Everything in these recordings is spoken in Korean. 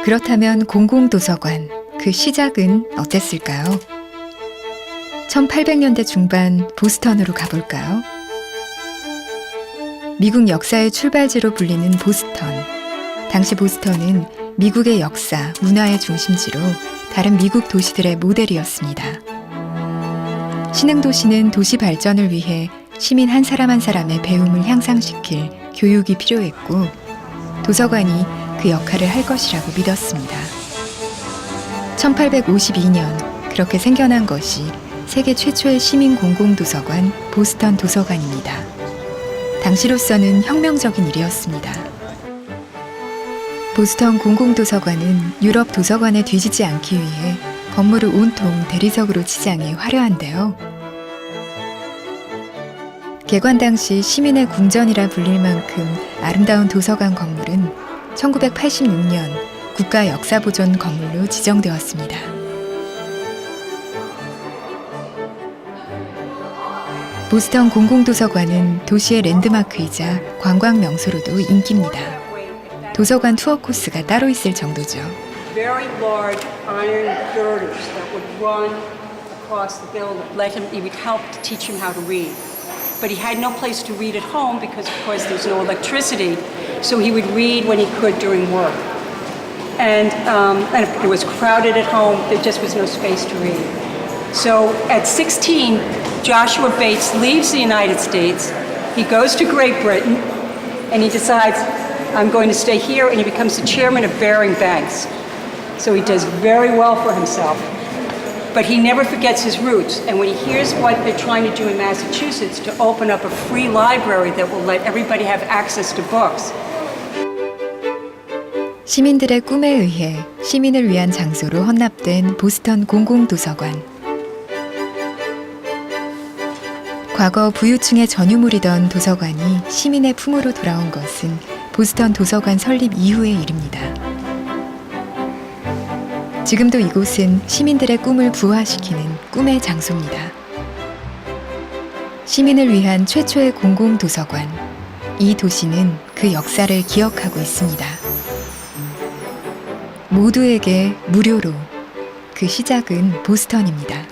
그렇다면 공공도서관, 그 시작은 어땠을까요? 1800년대 중반 보스턴으로 가볼까요? 미국 역사의 출발지로 불리는 보스턴. 당시 보스턴은 미국의 역사, 문화의 중심지로 다른 미국 도시들의 모델이었습니다. 신흥도시는 도시 발전을 위해 시민 한 사람 한 사람의 배움을 향상시킬 교육이 필요했고 도서관이 그 역할을 할 것이라고 믿었습니다. 1852년 그렇게 생겨난 것이 세계 최초의 시민 공공도서관 보스턴 도서관입니다. 당시로서는 혁명적인 일이었습니다. 보스턴 공공도서관은 유럽 도서관에 뒤지지 않기 위해 건물을 온통 대리석으로 치장해 화려한데요. 개관 당시 시민의 궁전이라 불릴 만큼 아름다운 도서관 건물은 1986년 국가역사보존 건물로 지정되었습니다. 보스턴 공공도서관은 도시의 랜드마크이자 관광 명소로도 인기입니다. 도서관 투어 코스가 따로 있을 정도죠. Very large iron girders that would run across the building. He would help to teach him how to read. But he had no place to read at home because, of course, there's no electricity. So he would read when he could during work. And it was crowded at home. There just was no space to read. So at 16, Joshua Bates leaves the United States. He goes to Great Britain, and he decides, I'm going to stay here, and he becomes the chairman of Baring Banks. So he does very well for himself. But he never forgets his roots. And when he hears what they're trying to do in Massachusetts to open up a free library that will let everybody have access to books. 시민들의 꿈에 의해 시민을 위한 장소로 헌납된 보스턴 공공도서관. 과거 부유층의 전유물이던 도서관이 시민의 품으로 돌아온 것은 보스턴 도서관 설립 이후의 일입니다. 지금도 이곳은 시민들의 꿈을 부화시키는 꿈의 장소입니다. 시민을 위한 최초의 공공도서관. 이 도시는 그 역사를 기억하고 있습니다. 모두에게 무료로. 그 시작은 보스턴입니다.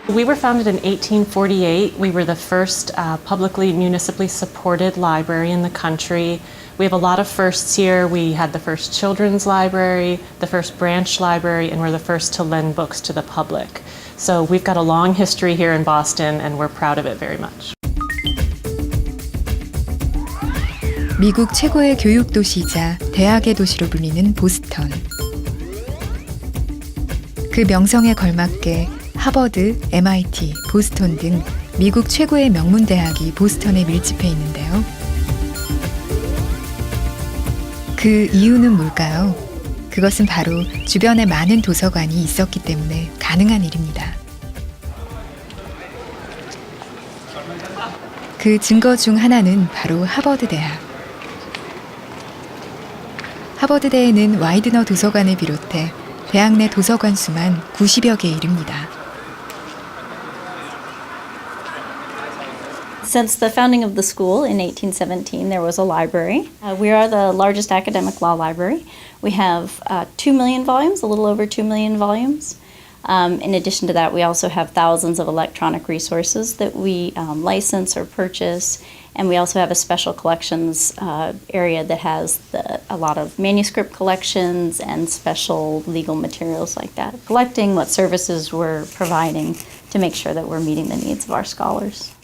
We were founded in 1848. We were the first publicly, municipally supported library in the country. We have a lot of firsts here. We had the first children's library, the first branch library, and we're the first to lend books to the public. So we've got a long history here in Boston, and we're proud of it very much. 미국 최고의 교육 도시이자 대학의 도시로 불리는 보스턴. 그 명성에 걸맞게 하버드, MIT, 보스턴 등 미국 최고의 명문 대학이 보스턴에 밀집해 있는데요. 그 이유는 뭘까요? 그것은 바로 주변에 많은 도서관이 있었기 때문에 가능한 일입니다. 그 증거 중 하나는 바로 하버드 대학. 하버드대에는 와이드너 도서관을 비롯해 대학 내 도서관 수만 90여 개에 이릅니다. Since the founding of the school in 1817, there was a library. We are the largest academic law library. We have 2 million volumes, a little over 2 million volumes. In addition to that, we also have thousands of electronic resources that we license or purchase. And we also have a special collections area that has a lot of manuscript collections and special legal materials like that. Collecting what services we're providing to make sure that we're meeting the needs of our scholars.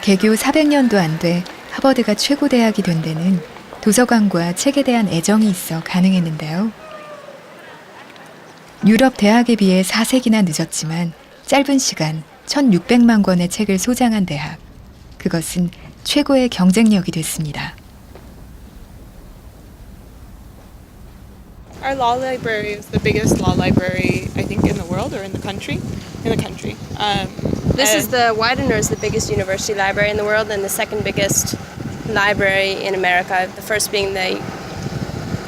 개교 400년도 안 돼 하버드가 최고 대학이 된 데는 도서관과 책에 대한 애정이 있어 가능했는데요. 유럽 대학에 비해 4세기나 늦었지만 짧은 시간 1600만 권의 책을 소장한 대학. 그것은 최고의 경쟁력이 됐습니다. Our law library is the biggest law library, I think, in the world or in the country. This is the Widener is the biggest university library in the world and the second biggest library in America. The first being the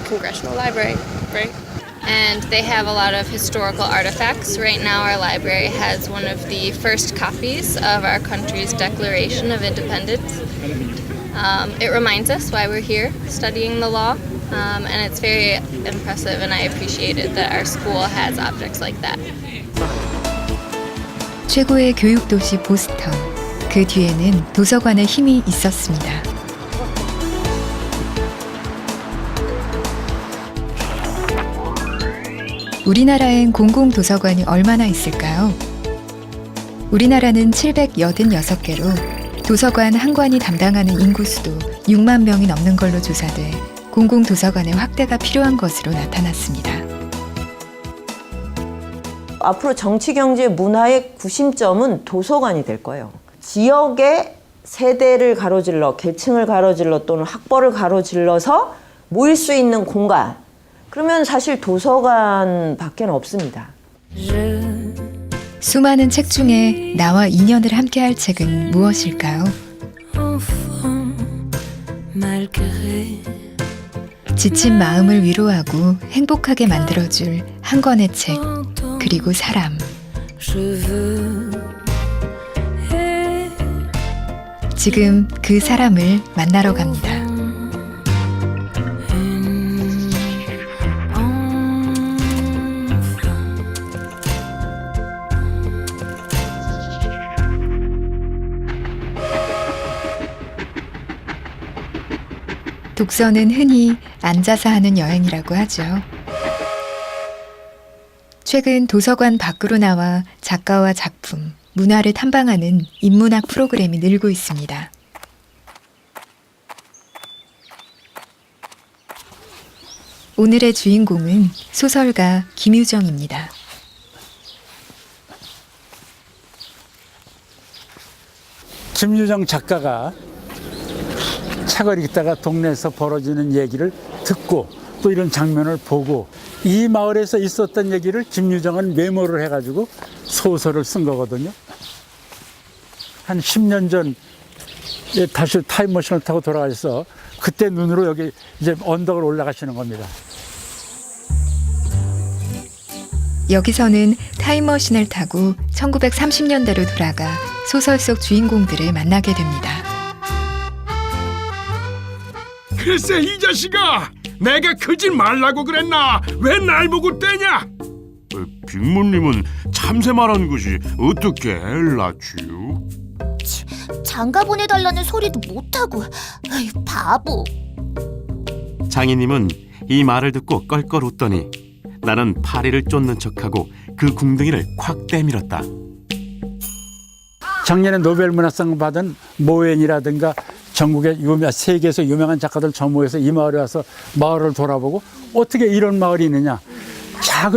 Congressional Library, right? And they have a lot of historical artifacts. Right now our library has one of the first copies of our country's Declaration of Independence. It reminds us why we're here studying the law. and it's very impressive, and I appreciate it that our school has objects like that. 최고의 교육 도시 보스턴. 그 뒤에는 도서관의 힘이 있었습니다. 우리나라엔 공공도서관이 얼마나 있을까요? 우리나라는 786개로 도서관 한 관이 담당하는 인구수도 6만 명이 넘는 걸로 조사돼 공공도서관의 확대가 필요한 것으로 나타났습니다. 앞으로 정치, 경제, 문화의 구심점은 도서관이 될 거예요. 지역의 세대를 가로질러, 계층을 가로질러 또는 학벌을 가로질러서 모일 수 있는 공간. 그러면 사실 도서관밖에 없습니다. 수많은 책 중에 나와 인연을 함께할 책은 무엇일까요? 지친 마음을 위로하고 행복하게 만들어줄 한 권의 책, 그리고 사람. 지금 그 사람을 만나러 갑니다. 독서는 흔히 앉아서 하는 여행이라고 하죠. 최근 도서관 밖으로 나와 작가와 작품, 문화를 탐방하는 인문학 프로그램이 늘고 있습니다. 오늘의 주인공은 소설가 김유정입니다. 김유정 작가가 책을 읽다가 동네에서 벌어지는 얘기를 듣고 또 이런 장면을 보고 이 마을에서 있었던 얘기를 김유정은 메모를 해가지고 소설을 쓴 거거든요. 한 10년 전 다시 타임머신을 타고 돌아가셔서 그때 눈으로 여기 이제 언덕을 올라가시는 겁니다. 여기서는 타임머신을 타고 1930년대로 돌아가 소설 속 주인공들을 만나게 됩니다. 글쎄 이 자식아, 내가 크지 말라고 그랬나? 왜 날 보고 떼냐? 빅모님은 참새 말한 것이 어떻게 엘라츄? 장가 보내달라는 소리도 못하고. 에이, 바보. 장인님은 이 말을 듣고 껄껄 웃더니 나는 파리를 쫓는 척하고 그 궁둥이를 콱 때밀었다. 작년에 노벨문학상 받은 모웬이라든가 전국의 세계에서 유명한 작가들 전무해서 이 마을에 와서 마을을 돌아보고 어떻게 이런 마을이 있느냐.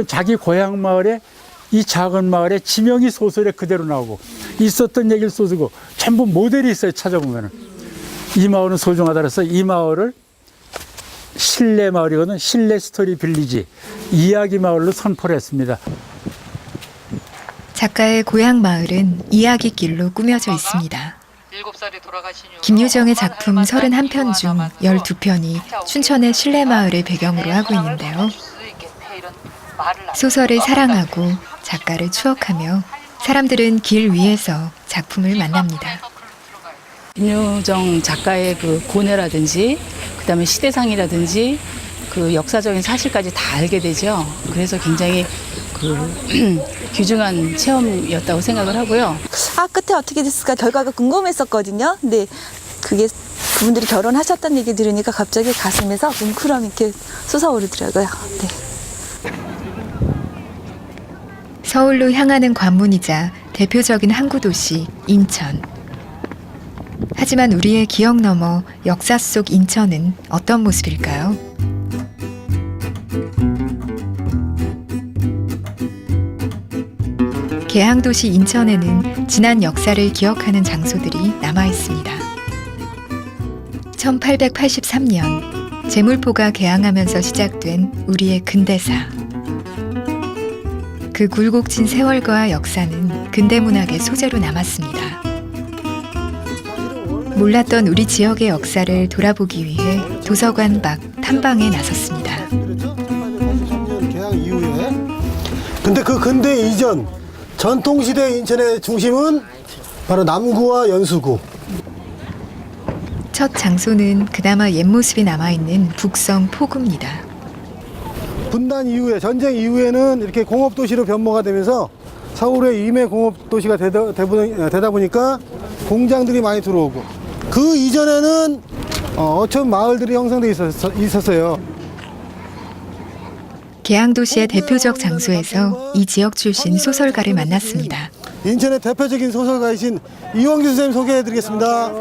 자기 고향 마을에 이 작은 마을에 지명이 소설에 그대로 나오고 있었던 얘기를 써주고 전부 모델이 있어요. 찾아보면은. 이 마을은 소중하다 그래서 이 마을을 실내 마을이거든. 실내 스토리 빌리지 이야기 마을로 선포를 했습니다. 작가의 고향 마을은 이야기길로 꾸며져 있습니다. 김유정의 작품 31편 중 12편이 춘천의 실내 마을을 배경으로 하고 있는데요. 소설을 사랑하고 작가를 추억하며 사람들은 길 위에서 작품을 만납니다. 김유정 작가의 그 고뇌라든지 그다음에 시대상이라든지 그 역사적인 사실까지 다 알게 되죠. 그래서 굉장히 귀중한 체험이었다고 생각을 하고요. 끝에 어떻게 됐을까 결과가 궁금했었거든요. 근데 그게 그분들이 결혼하셨다는 얘기 들으니까 갑자기 가슴에서 뭉클함이 이렇게 솟아오르더라고요. 네. 서울로 향하는 관문이자 대표적인 항구도시 인천. 하지만 우리의 기억 너머 역사 속 인천은 어떤 모습일까요? 개항도시 인천에는 지난 역사를 기억하는 장소들이 남아 있습니다. 1883년 제물포가 개항하면서 시작된 우리의 근대사. 그 굴곡진 세월과 역사는 근대문학의 소재로 남았습니다. 몰랐던 우리 지역의 역사를 돌아보기 위해 도서관 밖 탐방에 나섰습니다. 1883년 개항 이후에 근데 그 근대 이전 전통시대 인천의 중심은 바로 남구와 연수구. 첫 장소는 그나마 옛 모습이 남아있는 북성 포구입니다. 분단 이후에, 전쟁 이후에는 이렇게 공업도시로 변모가 되면서 서울의 임해 공업도시가 되다 보니까 공장들이 많이 들어오고, 그 이전에는 어촌 마을들이 형성돼 있었어요. 계양도시의 대표적 장소에서 이 지역 출신 소설가를 만났습니다. 인천의 대표적인 소설가이신 이원규 선생님 소개해드리겠습니다.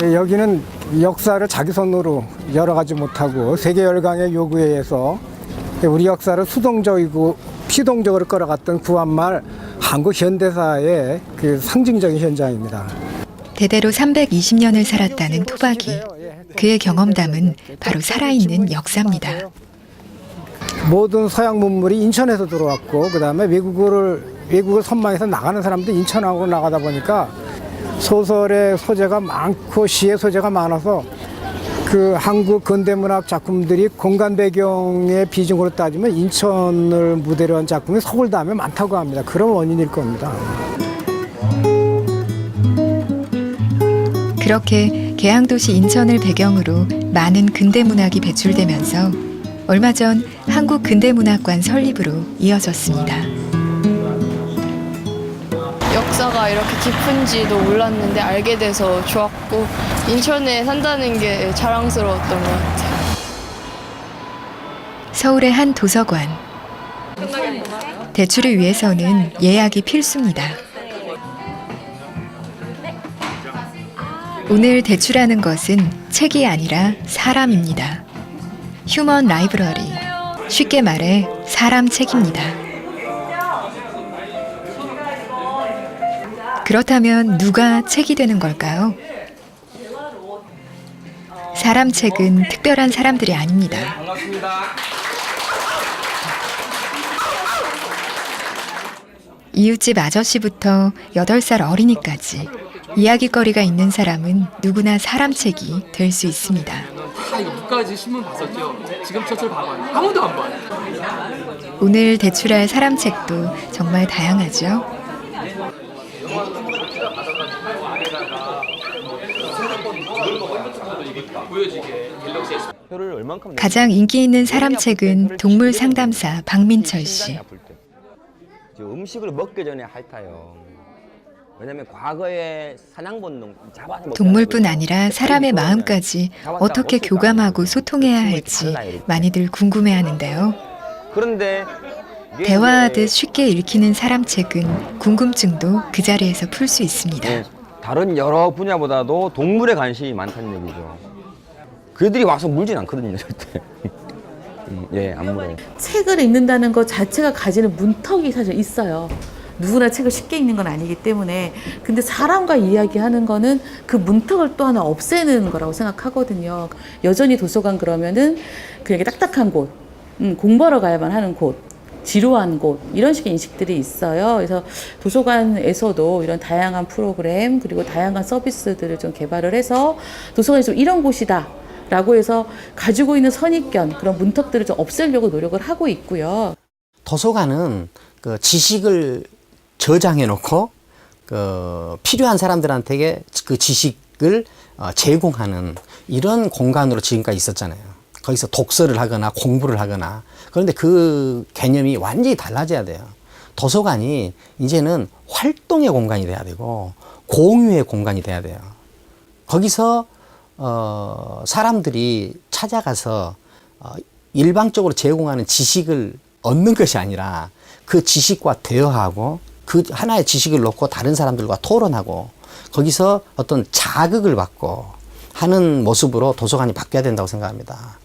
여기는 역사를 자기 손으로 열어가지 못하고 세계열강의 요구에 의해서 우리 역사를 수동적이고 피동적으로 끌어갔던 구한말 한국 현대사의 그 상징적인 현장입니다. 대대로 320년을 살았다는 토박이. 그의 경험담은 바로 살아있는 역사입니다. 모든 서양 문물이 인천에서 들어왔고, 그 다음에 외국을 선망해서 나가는 사람도 인천하고 나가다 보니까 소설의 소재가 많고 시의 소재가 많아서 그 한국 근대문학 작품들이 공간 배경의 비중으로 따지면 인천을 무대로 한 작품이 서울 다음에 많다고 합니다. 그런 원인일 겁니다. 그렇게 계양도시 인천을 배경으로 많은 근대문학이 배출되면서 얼마 전 한국근대문학관 설립으로 이어졌습니다. 역사가 이렇게 깊은지도 몰랐는데 알게 돼서 좋았고, 인천에 산다는 게 자랑스러웠던 것 같아요. 서울의 한 도서관. 대출을 위해서는 예약이 필수입니다. 오늘 대출하는 것은 책이 아니라 사람입니다. 휴먼 라이브러리. 쉽게 말해 사람 책입니다. 그렇다면 누가 책이 되는 걸까요? 사람 책은 특별한 사람들이 아닙니다. 이웃집 아저씨부터 8살 어린이까지 이야기거리가 있는 사람은 누구나 사람 책이 될 수 있습니다. 이거 국가지 신문 봤었죠? 지금 저절 봐봐요. 아무도 안 봐요. 오늘 대출할 사람 책도 정말 다양하죠. 가장 인기 있는 사람 책은 동물 상담사 박민철 씨. 음식을 먹기 전에 핥아요. 왜냐면 과거에 사냥 본능 동물뿐 아니라 사람의 마음까지 어떻게 교감하고 소통해야 할지 많이들 궁금해하는데요. 그런데 대화하듯 쉽게 읽히는 사람 책은 궁금증도 그 자리에서 풀 수 있습니다. 다른 여러 분야보다도 동물에 관심이 많다는 얘기죠. 그들이 와서 물진 않거든요, 절대. 예, 안 물어요. 책을 읽는다는 것 자체가 가지는 문턱이 사실 있어요. 누구나 책을 쉽게 읽는 건 아니기 때문에. 근데 사람과 이야기하는 거는 그 문턱을 또 하나 없애는 거라고 생각하거든요. 여전히 도서관 그러면은 그렇게 딱딱한 곳, 공부하러 가야만 하는 곳, 지루한 곳, 이런 식의 인식들이 있어요. 그래서 도서관에서도 이런 다양한 프로그램 그리고 다양한 서비스들을 좀 개발을 해서 도서관이 좀 이런 곳이다 라고 해서 가지고 있는 선입견, 그런 문턱들을 좀 없애려고 노력을 하고 있고요. 도서관은 그 지식을 저장해 놓고 필요한 사람들한테 그 지식을 제공하는 이런 공간으로 지금까지 있었잖아요. 거기서 독서를 하거나 공부를 하거나. 그런데 그 개념이 완전히 달라져야 돼요. 도서관이 이제는 활동의 공간이 돼야 되고 공유의 공간이 돼야 돼요. 거기서 사람들이 찾아가서 일방적으로 제공하는 지식을 얻는 것이 아니라 그 지식과 대화하고 그 하나의 지식을 놓고 다른 사람들과 토론하고 거기서 어떤 자극을 받고 하는 모습으로 도서관이 바뀌어야 된다고 생각합니다.